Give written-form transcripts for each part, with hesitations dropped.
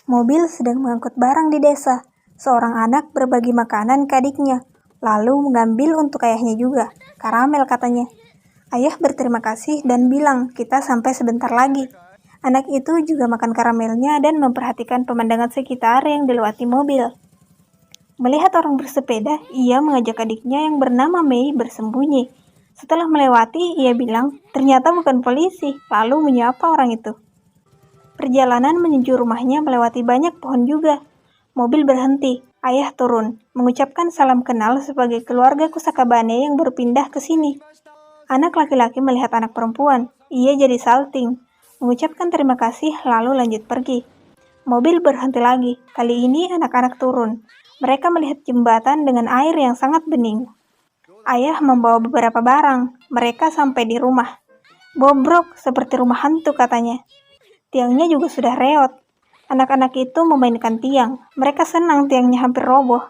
Mobil sedang mengangkut barang di desa. Seorang anak berbagi makanan ke adiknya, lalu mengambil untuk ayahnya juga. Karamel katanya. Ayah berterima kasih dan bilang, kita sampai sebentar lagi. Anak itu juga makan karamelnya dan memperhatikan pemandangan sekitar yang dilewati mobil. Melihat orang bersepeda, ia mengajak adiknya yang bernama Mei bersembunyi. Setelah melewati, ia bilang, ternyata bukan polisi, lalu menyapa orang itu. Perjalanan menuju rumahnya melewati banyak pohon juga. Mobil berhenti, ayah turun, mengucapkan salam kenal sebagai keluarga Kusakabane yang berpindah ke sini. Anak laki-laki melihat anak perempuan, ia jadi salting, mengucapkan terima kasih lalu lanjut pergi. Mobil berhenti lagi, kali ini anak-anak turun. Mereka melihat jembatan dengan air yang sangat bening. Ayah membawa beberapa barang, mereka sampai di rumah. Bobrok seperti rumah hantu katanya. Tiangnya juga sudah reot. Anak-anak itu memainkan tiang. Mereka senang tiangnya hampir roboh.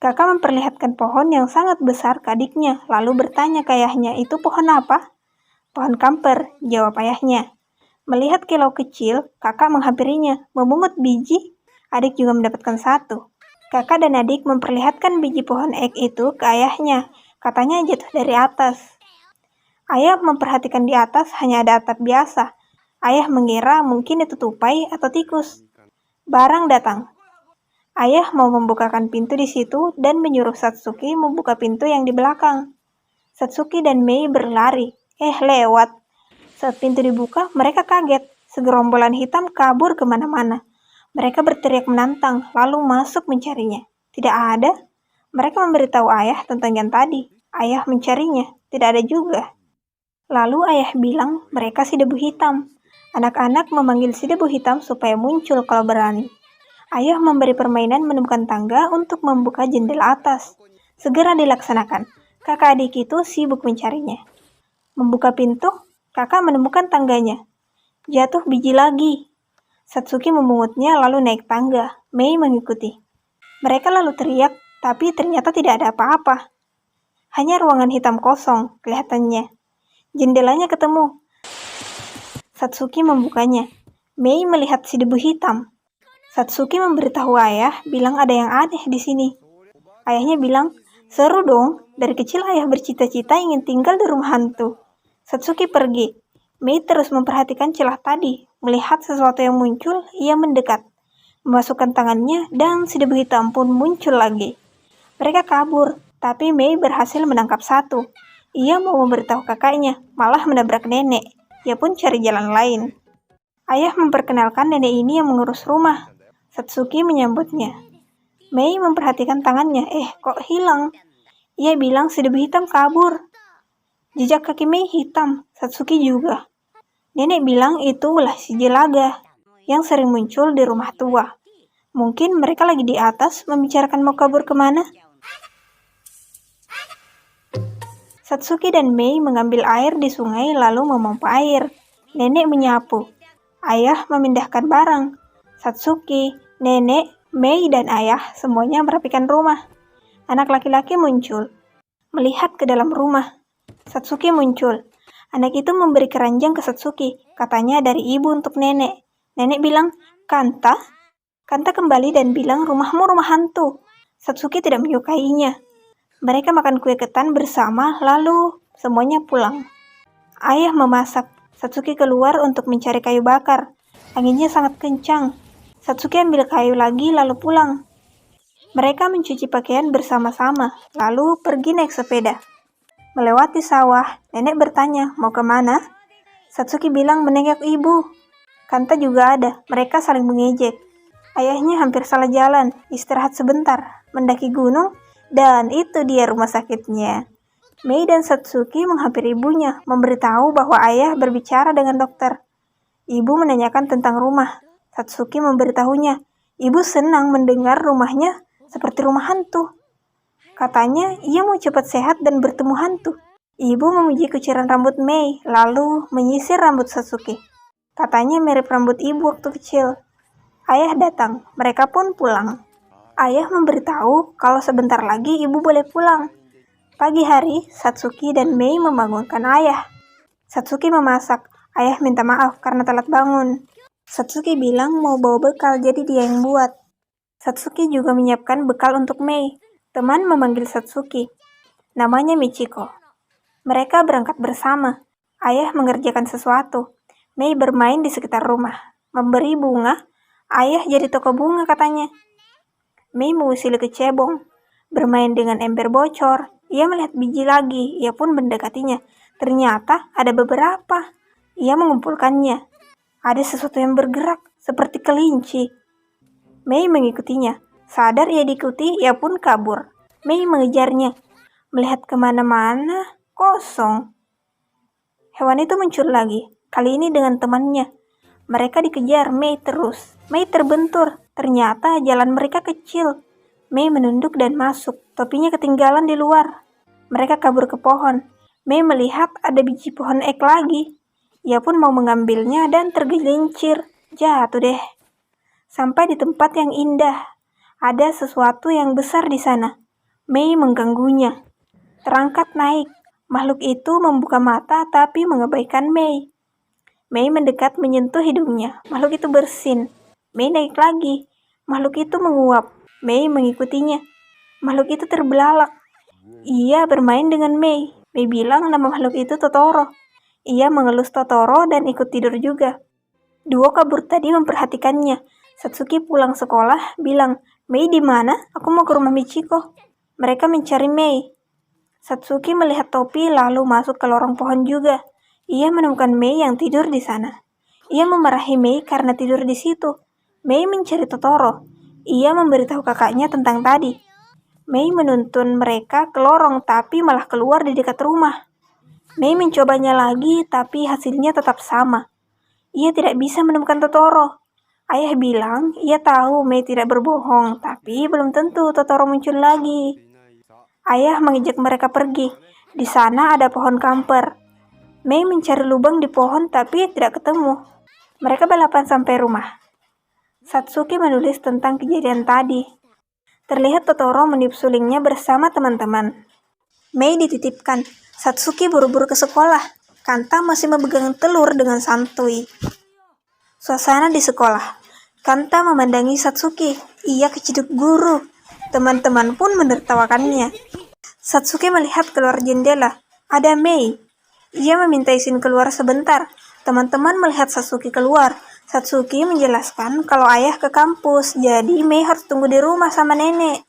Kakak memperlihatkan pohon yang sangat besar ke adiknya, lalu bertanya ke ayahnya, itu pohon apa? Pohon kamper, jawab ayahnya. Melihat kilau kecil, kakak menghampirinya, memungut biji. Adik juga mendapatkan satu. Kakak dan adik memperlihatkan biji pohon ek itu ke ayahnya. Katanya jatuh dari atas. Ayah memperhatikan di atas hanya ada atap biasa. Ayah mengira mungkin itu tupai atau tikus. Barang datang. Ayah mau membukakan pintu di situ dan menyuruh Satsuki membuka pintu yang di belakang. Satsuki dan Mei berlari. Lewat. Saat pintu dibuka, mereka kaget. Segerombolan hitam kabur kemana-mana. Mereka berteriak menantang, lalu masuk mencarinya. Tidak ada. Mereka memberitahu ayah tentang yang tadi. Ayah mencarinya. Tidak ada juga. Lalu ayah bilang mereka si debu hitam. Anak-anak memanggil si debu hitam supaya muncul kalau berani. Ayah memberi permainan menemukan tangga untuk membuka jendela atas. Segera dilaksanakan. Kakak adik itu sibuk mencarinya. Membuka pintu, kakak menemukan tangganya. Jatuh biji lagi. Satsuki memungutnya lalu naik tangga. Mei mengikuti. Mereka lalu teriak, tapi ternyata tidak ada apa-apa. Hanya ruangan hitam kosong kelihatannya. Jendelanya ketemu. Satsuki membukanya. Mei melihat si debu hitam. Satsuki memberitahu ayah, bilang ada yang aneh di sini. Ayahnya bilang, seru dong, dari kecil ayah bercita-cita ingin tinggal di rumah hantu. Satsuki pergi. Mei terus memperhatikan celah tadi. Melihat sesuatu yang muncul, ia mendekat. Memasukkan tangannya dan si debu hitam pun muncul lagi. Mereka kabur, tapi Mei berhasil menangkap satu. Ia mau memberitahu kakaknya, malah menabrak nenek. Ia pun cari jalan lain. Ayah memperkenalkan nenek ini yang mengurus rumah. Satsuki menyambutnya. Mei memperhatikan tangannya. Kok hilang? Ia bilang si debu hitam kabur. Jejak kaki Mei hitam. Satsuki juga. Nenek bilang itu ulah si jelaga yang sering muncul di rumah tua. Mungkin mereka lagi di atas membicarakan mau kabur kemana. Satsuki dan Mei mengambil air di sungai lalu memompa air. Nenek menyapu. Ayah memindahkan barang. Satsuki, nenek, Mei, dan ayah semuanya merapikan rumah. Anak laki-laki muncul. Melihat ke dalam rumah. Satsuki muncul. Anak itu memberi keranjang ke Satsuki. Katanya dari ibu untuk nenek. Nenek bilang, Kanta? Kanta kembali dan bilang rumahmu rumah hantu. Satsuki tidak menyukainya. Mereka makan kue ketan bersama, lalu semuanya pulang. Ayah memasak. Satsuki keluar untuk mencari kayu bakar. Anginnya sangat kencang. Satsuki ambil kayu lagi, lalu pulang. Mereka mencuci pakaian bersama-sama, lalu pergi naik sepeda. Melewati sawah, nenek bertanya, mau kemana? Satsuki bilang menengok ibu. Kanta juga ada, mereka saling mengejek. Ayahnya hampir salah jalan, istirahat sebentar, mendaki gunung, dan itu dia rumah sakitnya. Mei dan Satsuki menghampiri ibunya, memberitahu bahwa ayah berbicara dengan dokter. Ibu menanyakan tentang rumah. Satsuki memberitahunya, ibu senang mendengar rumahnya seperti rumah hantu. Katanya ia mau cepat sehat dan bertemu hantu. Ibu memuji kuciran rambut Mei, lalu menyisir rambut Satsuki. Katanya mirip rambut ibu waktu kecil. Ayah datang, mereka pun pulang. Ayah memberitahu kalau sebentar lagi ibu boleh pulang. Pagi hari, Satsuki dan Mei membangunkan ayah. Satsuki memasak. Ayah minta maaf karena telat bangun. Satsuki bilang mau bawa bekal, jadi dia yang buat. Satsuki juga menyiapkan bekal untuk Mei. Teman memanggil Satsuki. Namanya Michiko. Mereka berangkat bersama. Ayah mengerjakan sesuatu. Mei bermain di sekitar rumah. Memberi bunga. Ayah jadi toko bunga katanya. Mei mengusili kecebong. Bermain dengan ember bocor. Ia melihat biji lagi. Ia pun mendekatinya. Ternyata ada beberapa. Ia mengumpulkannya. Ada sesuatu yang bergerak, seperti kelinci. Mei mengikutinya. Sadar ia diikuti, ia pun kabur. Mei mengejarnya. Melihat kemana-mana, kosong. Hewan itu muncul lagi, kali ini dengan temannya. Mereka dikejar Mei terus. Mei terbentur, ternyata jalan mereka kecil. Mei menunduk dan masuk, topinya ketinggalan di luar. Mereka kabur ke pohon. Mei melihat ada biji pohon ek lagi. Ia pun mau mengambilnya dan tergelincir. Jatuh deh. Sampai di tempat yang indah. Ada sesuatu yang besar di sana. Mei mengganggunya. Terangkat naik. Makhluk itu membuka mata tapi mengabaikan Mei. Mei mendekat menyentuh hidungnya. Makhluk itu bersin. Mei naik lagi. Makhluk itu menguap. Mei mengikutinya. Makhluk itu terbelalak. Ia bermain dengan Mei. Mei bilang nama makhluk itu Totoro. Ia mengelus Totoro dan ikut tidur juga. Duo kabur tadi memperhatikannya. Satsuki pulang sekolah, bilang, Mei di mana? Aku mau ke rumah Michiko. Mereka mencari Mei. Satsuki melihat topi lalu masuk ke lorong pohon juga. Ia menemukan Mei yang tidur di sana. Ia memarahi Mei karena tidur di situ. Mei mencari Totoro. Ia memberitahu kakaknya tentang tadi. Mei menuntun mereka ke lorong tapi malah keluar di dekat rumah. Mei mencobanya lagi, tapi hasilnya tetap sama. Ia tidak bisa menemukan Totoro. Ayah bilang, ia tahu Mei tidak berbohong, tapi belum tentu Totoro muncul lagi. Ayah mengejek mereka pergi. Di sana ada pohon kamper. Mei mencari lubang di pohon, tapi tidak ketemu. Mereka balapan sampai rumah. Satsuki menulis tentang kejadian tadi. Terlihat Totoro meniup sulingnya bersama teman-teman. Mei dititipkan. Satsuki buru-buru ke sekolah. Kanta masih memegang telur dengan santuy. Suasana di sekolah. Kanta memandangi Satsuki. Ia keciduk guru. Teman-teman pun menertawakannya. Satsuki melihat keluar jendela. Ada Mei. Ia meminta izin keluar sebentar. Teman-teman melihat Satsuki keluar. Satsuki menjelaskan kalau ayah ke kampus, jadi Mei harus tunggu di rumah sama nenek.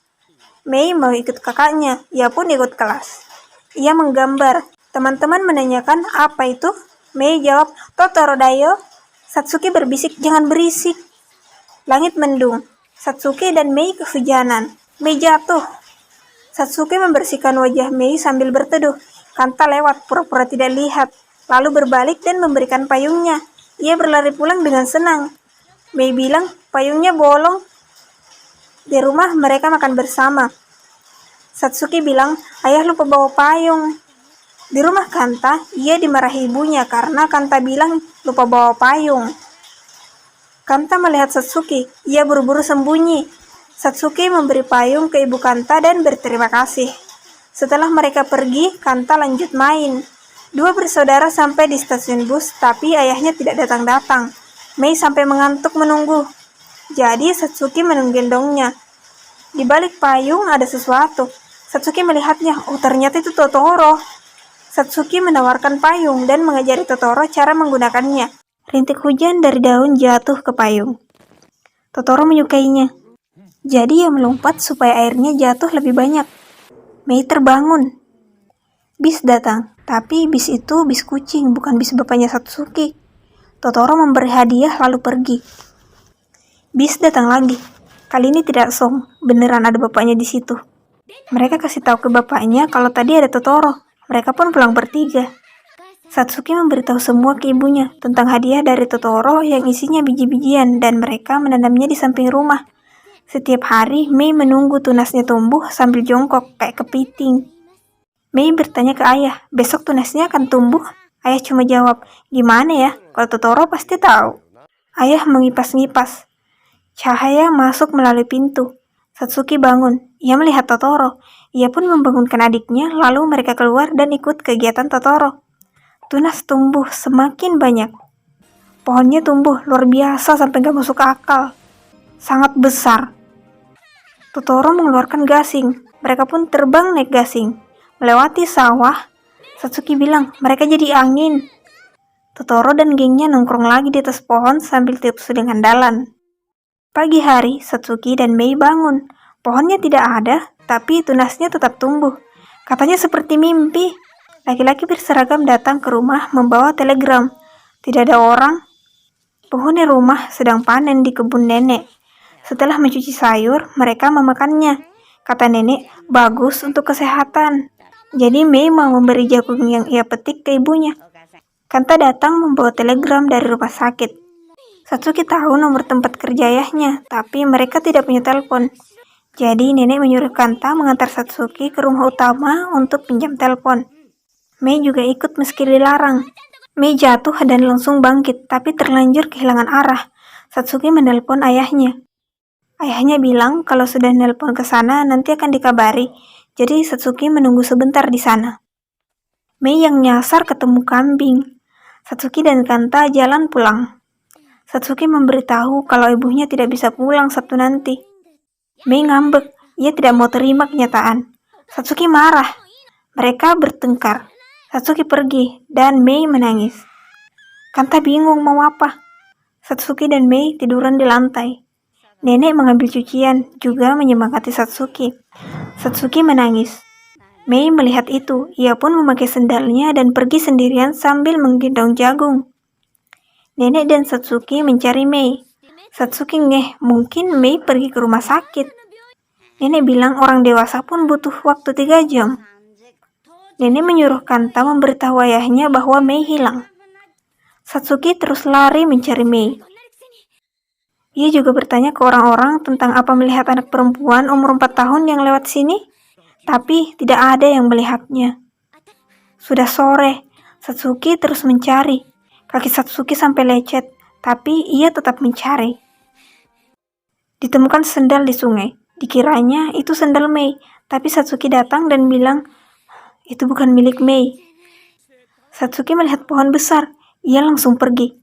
Mei mau ikut kakaknya. Ia pun ikut kelas. Ia menggambar. Teman-teman menanyakan apa itu? Mei jawab, Totoro dayo. Satsuki berbisik, jangan berisik. Langit mendung. Satsuki dan Mei kehujanan. Mei jatuh. Satsuki membersihkan wajah Mei sambil berteduh. Kanta lewat, pura-pura tidak lihat. Lalu berbalik dan memberikan payungnya. Ia berlari pulang dengan senang. Mei bilang, payungnya bolong. Di rumah mereka makan bersama. Satsuki bilang, ayah lupa bawa payung. Di rumah Kanta, ia dimarahi ibunya karena Kanta bilang lupa bawa payung. Kanta melihat Satsuki, ia buru-buru sembunyi. Satsuki memberi payung ke ibu Kanta dan berterima kasih. Setelah mereka pergi, Kanta lanjut main. Dua bersaudara sampai di stasiun bus, tapi ayahnya tidak datang-datang. Mei sampai mengantuk menunggu. Jadi Satsuki menggendongnya. Di balik payung ada sesuatu. Satsuki melihatnya, oh ternyata itu Totoro. Satsuki menawarkan payung dan mengajari Totoro cara menggunakannya. Rintik hujan dari daun jatuh ke payung. Totoro menyukainya. Jadi ia melompat supaya airnya jatuh lebih banyak. Mei terbangun. Bis datang, tapi bis itu bis kucing, bukan bis bapaknya Satsuki. Totoro memberi hadiah lalu pergi. Bis datang lagi. Kali ini tidak song, beneran ada bapaknya di situ. Mereka kasih tahu ke bapaknya kalau tadi ada Totoro. Mereka pun pulang bertiga. Satsuki memberitahu semua ke ibunya tentang hadiah dari Totoro yang isinya biji-bijian dan mereka menanamnya di samping rumah. Setiap hari, Mei menunggu tunasnya tumbuh sambil jongkok kayak kepiting. Mei bertanya ke ayah, besok tunasnya akan tumbuh? Ayah cuma jawab, gimana ya? Kalau Totoro pasti tahu. Ayah mengipas-ngipas. Cahaya masuk melalui pintu. Satsuki bangun. Ia melihat Totoro. Ia pun membangunkan adiknya, lalu mereka keluar dan ikut kegiatan Totoro. Tunas tumbuh semakin banyak. Pohonnya tumbuh luar biasa sampai gak masuk akal. Sangat besar. Totoro mengeluarkan gasing. Mereka pun terbang naik gasing. Melewati sawah. Satsuki bilang, mereka jadi angin. Totoro dan gengnya nongkrong lagi di atas pohon sambil tidur dengan dalan. Pagi hari, Satsuki dan Mei bangun. Pohonnya tidak ada, tapi tunasnya tetap tumbuh. Katanya seperti mimpi. Laki-laki berseragam datang ke rumah membawa telegram. Tidak ada orang. Penghuni rumah sedang panen di kebun nenek. Setelah mencuci sayur, mereka memakannya. Kata nenek, bagus untuk kesehatan. Jadi Mei mau memberi jagung yang ia petik ke ibunya. Kanta datang membawa telegram dari rumah sakit. Satsuki tahu nomor tempat kerja ayahnya, tapi mereka tidak punya telepon. Jadi nenek menyuruh Kanta mengantar Satsuki ke rumah utama untuk pinjam telepon. Mei juga ikut meski dilarang. Mei jatuh dan langsung bangkit, tapi terlanjur kehilangan arah. Satsuki menelpon ayahnya. Ayahnya bilang kalau sudah nelpon ke sana nanti akan dikabari. Jadi Satsuki menunggu sebentar di sana. Mei yang nyasar ketemu kambing. Satsuki dan Kanta jalan pulang. Satsuki memberitahu kalau ibunya tidak bisa pulang Sabtu nanti. Mei ngambek, ia tidak mau terima kenyataan. Satsuki marah. Mereka bertengkar. Satsuki pergi dan Mei menangis. Kanta bingung mau apa. Satsuki dan Mei tiduran di lantai. Nenek mengambil cucian, juga menyemangati Satsuki. Satsuki menangis. Mei melihat itu, ia pun memakai sendalnya dan pergi sendirian sambil menggendong jagung. Nenek dan Satsuki mencari Mei. Satsuki ngeh, mungkin Mei pergi ke rumah sakit. Nenek bilang orang dewasa pun butuh waktu 3 jam. Nenek menyuruh Kanta memberitahu ayahnya bahwa Mei hilang. Satsuki terus lari mencari Mei. Ia juga bertanya ke orang-orang tentang apa melihat anak perempuan umur 4 tahun yang lewat sini. Tapi tidak ada yang melihatnya. Sudah sore, Satsuki terus mencari. Kaki Satsuki sampai lecet, tapi ia tetap mencari. Ditemukan sendal di sungai. Dikiranya itu sendal Mei, tapi Satsuki datang dan bilang, itu bukan milik Mei. Satsuki melihat pohon besar, ia langsung pergi.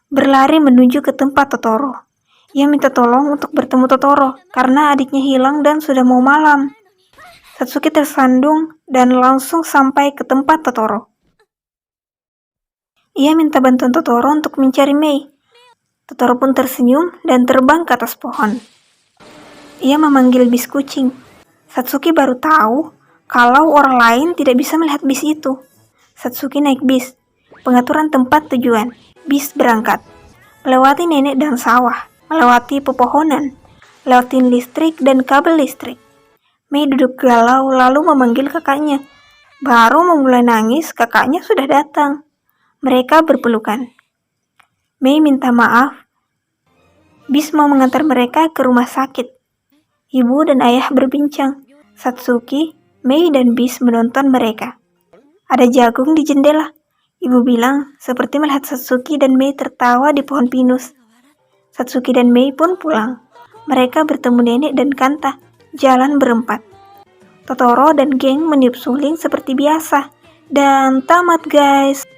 Berlari menuju ke tempat Totoro. Ia minta tolong untuk bertemu Totoro, karena adiknya hilang dan sudah mau malam. Satsuki tersandung dan langsung sampai ke tempat Totoro. Ia minta bantuan Totoro untuk mencari Mei. Totoro pun tersenyum dan terbang ke atas pohon. Ia memanggil bis kucing. Satsuki baru tahu kalau orang lain tidak bisa melihat bis itu. Satsuki naik bis. Pengaturan tempat tujuan. Bis berangkat. Melewati nenek dan sawah. Melewati pepohonan. Lewatin listrik dan kabel listrik. Mei duduk galau lalu memanggil kakaknya. Baru memulai nangis, kakaknya sudah datang. Mereka berpelukan. Mei minta maaf. Bis mau mengantar mereka ke rumah sakit. Ibu dan ayah berbincang. Satsuki, Mei dan Bis menonton mereka. Ada jagung di jendela. Ibu bilang seperti melihat Satsuki dan Mei tertawa di pohon pinus. Satsuki dan Mei pun pulang. Mereka bertemu nenek dan Kanta. Jalan berempat. Totoro dan geng meniup suling seperti biasa. Dan tamat guys.